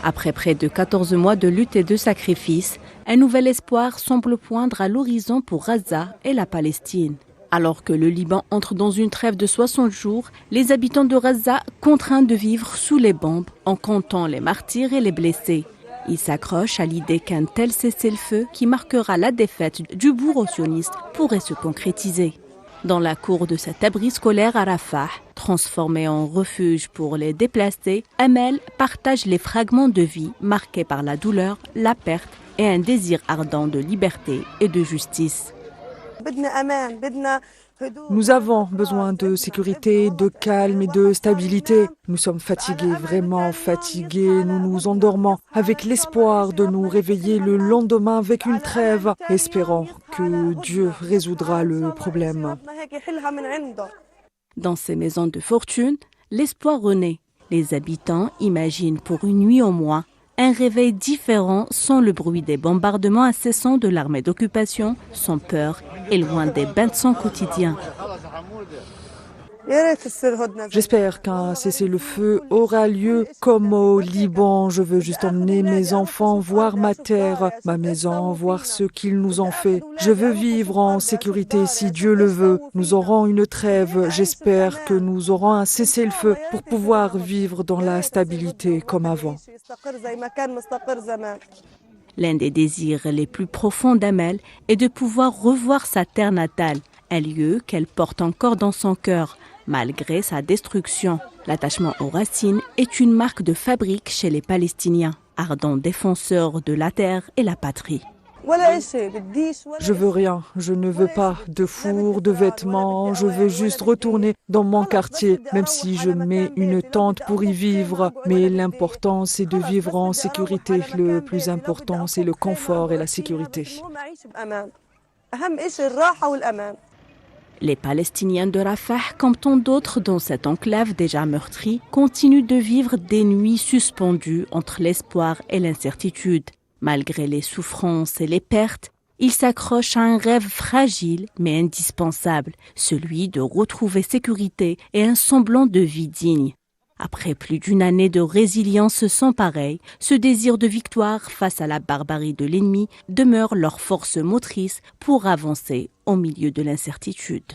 Après près de 14 mois de lutte et de sacrifices, un nouvel espoir semble poindre à l'horizon pour Gaza et la Palestine. Alors que le Liban entre dans une trêve de 60 jours, les habitants de Gaza contraints de vivre sous les bombes en comptant les martyrs et les blessés. Ils s'accrochent à l'idée qu'un tel cessez-le-feu qui marquera la défaite du bourreau sioniste pourrait se concrétiser. Dans la cour de cet abri scolaire à Rafah, transformé en refuge pour les déplacés, Amel partage les fragments de vie marqués par la douleur, la perte et un désir ardent de liberté et de justice. Nous avons besoin de sécurité, de calme et de stabilité. Nous sommes fatigués, vraiment fatigués. Nous nous endormons avec l'espoir de nous réveiller le lendemain avec une trêve, espérant que Dieu résoudra le problème. Dans ces maisons de fortune, l'espoir renaît. Les habitants imaginent pour une nuit au moins un réveil différent sans le bruit des bombardements incessants de l'armée d'occupation, sans peur et loin des bains de sang quotidiens. J'espère qu'un cessez-le-feu aura lieu comme au Liban. Je veux juste emmener mes enfants voir ma terre, ma maison, voir ce qu'ils nous ont fait. Je veux vivre en sécurité si Dieu le veut. Nous aurons une trêve. J'espère que nous aurons un cessez-le-feu pour pouvoir vivre dans la stabilité comme avant. L'un des désirs les plus profonds d'Amel est de pouvoir revoir sa terre natale, un lieu qu'elle porte encore dans son cœur. Malgré sa destruction, l'attachement aux racines est une marque de fabrique chez les Palestiniens, ardents défenseurs de la terre et la patrie. Je veux rien, je ne veux pas de four, de vêtements, je veux juste retourner dans mon quartier, même si je mets une tente pour y vivre. Mais l'important, c'est de vivre en sécurité. Le plus important, c'est le confort et la sécurité. Les Palestiniens de Rafah, comme tant d'autres dans cette enclave déjà meurtrie, continuent de vivre des nuits suspendues entre l'espoir et l'incertitude. Malgré les souffrances et les pertes, ils s'accrochent à un rêve fragile mais indispensable, celui de retrouver sécurité et un semblant de vie digne. Après plus d'une année de résilience sans pareil, ce désir de victoire face à la barbarie de l'ennemi demeure leur force motrice pour avancer au milieu de l'incertitude.